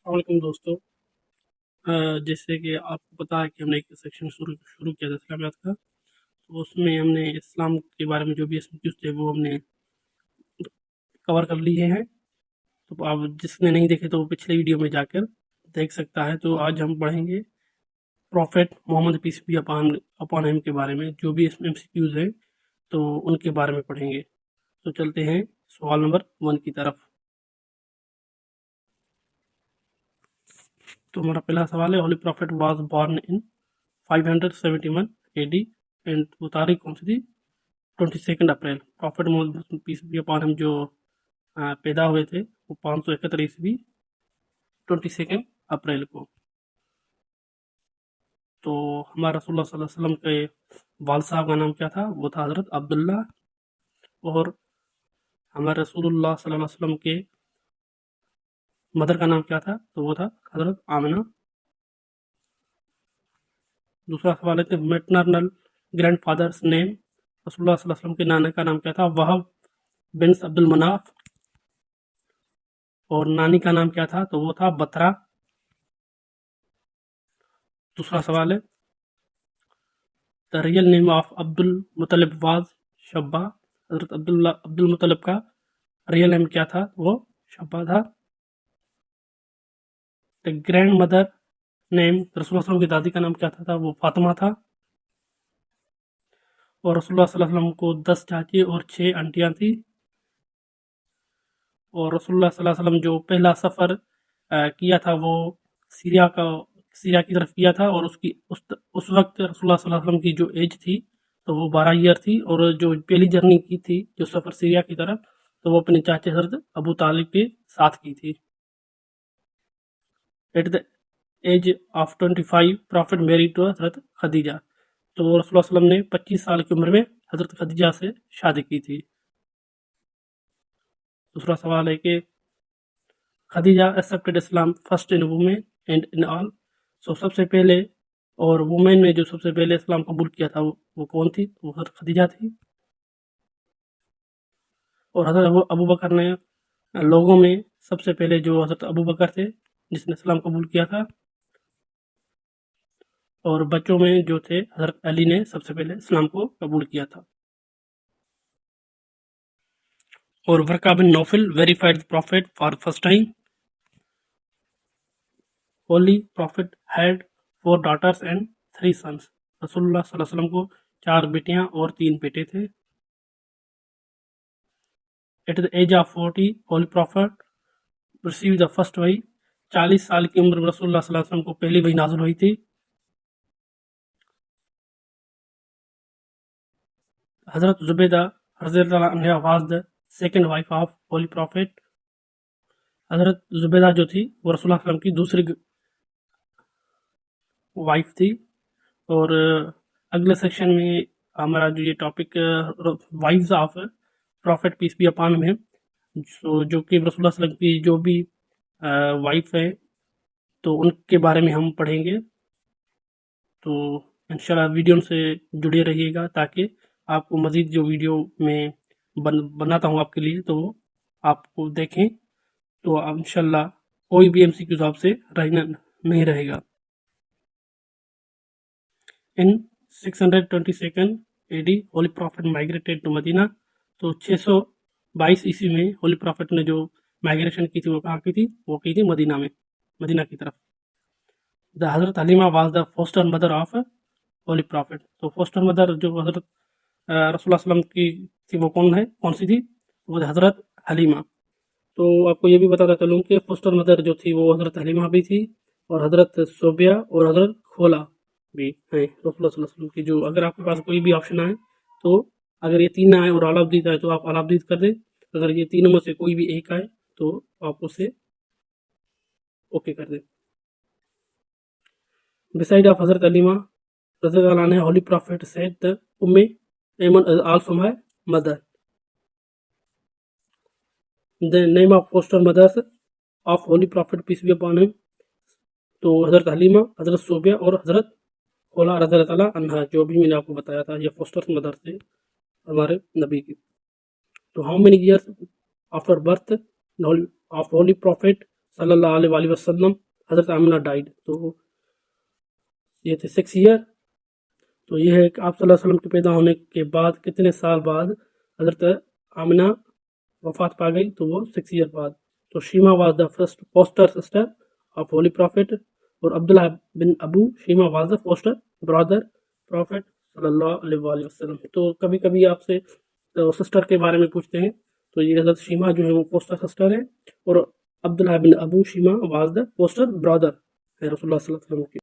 वालेकुम दोस्तों। जैसे कि आपको पता है कि हमने एक सेक्शन शुरू किया था इस्लामियात का। तो उसमें हमने इस्लाम के बारे में जो भी एसएमक्यूज़ थे वो हमने कवर कर लिए हैं। तो आप जिसने नहीं देखे तो वो पिछले वीडियो में जाकर देख सकता है। तो आज हम पढ़ेंगे prophet Mohammad peace be upon upon him के बारे में, जो भी एमसीक्यूज़ हैं तो उनके बारे में पढ़ेंगे। तो चलते हैं सवाल नंबर 1 की तरफ। तो हमारा पहला सवाल है, holy prophet was born in 571 AD and वो तारीख कौन सी थी? 22 April. Prophet Mohammad peace be upon him जो पैदा हुए थे वो 571 ईस्वी 22 अप्रैल को। तो हमारा रसूलुल्लाह सल्लल्लाहु अलैहि वसल्लम के वाल साहब का नाम क्या था? वो था हज़रत अब्दुल्ला। और हमारे रसूलुल्लाह सल्लल्लाहु अलैहि वसल्लम के मदर का नाम क्या था? तो वो था हज़रत आमिना। दूसरा सवाल है कि मैटरनल ग्रैंड फादर्स नेम, रसूलुल्लाह सल्लल्लाहु अलैहि वसल्लम के नाना का नाम क्या था? वहब बिन अब्दुल मनाफ। और नानी का नाम क्या था? तो वो था बतरा। दूसरा सवाल है, the real name of Abdul Muttalib was Shaiba. हजरत अब्दुल मुतलिब का रियल नेम क्या था? वो शब्बा था। द ग्रैंड मदर नेम, रसूलुल्लाह सल्लल्लाहु अलैहि वसल्लम की दादी का नाम क्या था? वो फातिमा था। और रसूलुल्लाह सल्लल्लाहु अलैहि वसल्लम को 10 चाची और 6 आंटियां थी। और रसूलुल्लाह सल्लल्लाहु अलैहि वसल्लम जो पहला सफ़र किया था वो सीरिया की तरफ किया था। और उस वक्त रसूलुल्लाह सल्लल्लाहु अलैहि वसल्लम की जो एज थी तो वो 12 ईयर थी। और जो पहली जर्नी की थी जो सफ़र सीरिया की तरफ, तो वो अपने चाचे हज़रत अबू तालिब के साथ की थी। At the age of 25 prophet married to हज़रत खदीजा। तो रसूलुल्लाह सल्लल्लाहु अलैहि वसल्लम ने 25 साल की उम्र में हज़रत खदीजा से शादी की थी। दूसरा सवाल है कि Khadija accepted Islam first in women and in all. So सबसे पहले और वुमेन में जो सबसे पहले इस्लाम कबूल किया था वो कौन थी? वो हज़रत खदीजा थी। और हज़रत अबू बकर ने लोगों में सबसे पहले जो हज़रत अबू बकर थे जिसने इस्लाम कबूल किया था। और बच्चों में जो थे हज़रत अली ने सबसे पहले इस्लाम को कबूल किया था। और Waraqa bin Naufal verified the prophet for first time. Holy prophet had 4 daughters and 3 sons। रसूलुल्लाह सल्लल्लाहु अलैहि वसल्लम को 4 बेटियां और 3 बेटे थे। At the age of 40 holy prophet receive the first वही। 40 साल की उम्र में रसूलुल्लाह सल्लल्लाहु अलैहि वसल्लम को पहली वही नाज़िल हुई थी। हज़रत जुबैदा रज़ियल्लाहु अन्हा was the second wife of holy profit. हज़रत जुबैदा जो थी वो रसूलुल्लाह सल्लल्लाहु अलैहि वसल्लम की दूसरी वाइफ थी। और अगले सेक्शन में हमारा जो ये topic wives of prophet peace be upon him, जो कि रसूलुल्लाह सल्लल्लाहु अलैहि वसल्लम की जो भी वाइफ है तो उनके बारे में हम पढ़ेंगे। तो इंशाल्लाह वीडियो से जुड़े रहिएगा ताकि आपको मज़ीद जो वीडियो में बनाता हूँ आपके लिए तो आपको देखें। तो इंशाल्लाह कोई भी एमसीक्यूज आपसे रहना नहीं रहेगा। In 622 AD holy prophet migrated to Medina. तो 622 ईस्वी में होली प्रॉफिट ने जो माइग्रेशन की थी वो कहाँ की थी? वो की थी मदीना में, मदीना की तरफ। द हज़रत Halima was the foster mother of holy prophet. तो फोस्टर मदर जो हज़रत रसूलुल्लाह सल्लल्लाहु अलैहि वसल्लम की थी वो कौन सी थी? वो हज़रत हलीमा। तो आपको ये भी बताता चलूँ कि फोस्टर मदर जो थी वो हज़रत हलीमा भी थी। और हज़रत सोबिया और हज़रत खोला भी हैं रसूलुल्लाह सल्लल्लाहु अलैहि वसल्लम की। जो अगर आपके पास कोई भी ऑप्शन आए तो अगर ये 3 ना आए और अलाउद्दीन आए तो आप अलाउद्दीन कर दें। अगर ये तीनों में से कोई भी एक आए तो आप उसे ओके कर दें। Beside of Hazrat Alima, Raziyallahu anha, Holy Prophet said the Ayman is also my mother. The name of foster mothers of Holy Prophet peace be upon him तो हज़रत हलीमा, हज़रत सोबिया और हज़रत खोला रज़ियल्लाहु अन्हा, जो भी मैंने आपको बताया था ये फोस्टर मदर थे हमारे नबी की। तो how many years after birth of holy profit صلی اللہ علیہ وآلہ وسلم حضرت آمنہ ڈائڈ، تو یہ تھے 6 ایئر. تو یہ ہے کہ آپ صلی اللہ علیہ وسلم کے پیدا ہونے کے بعد کتنے سال بعد حضرت آمنہ وفات پا گئی، تو وہ 6 ایئر بعد. تو Shaima was the first foster sister of holy prophet, اور Abdullah bin Abu Shaima was the foster brother prophet صلی اللہ علیہ وآلہ وسلم. تو کبھی کبھی آپ سے سسٹر کے بارے میں پوچھتے ہیں، تو یہ حضرت شیما جو ہے وہ فوسٹر سسٹر ہے، اور Abdullah bin Abu Shaima was the foster برادر ہے رسول اللہ صلی اللہ علیہ وسلم کی.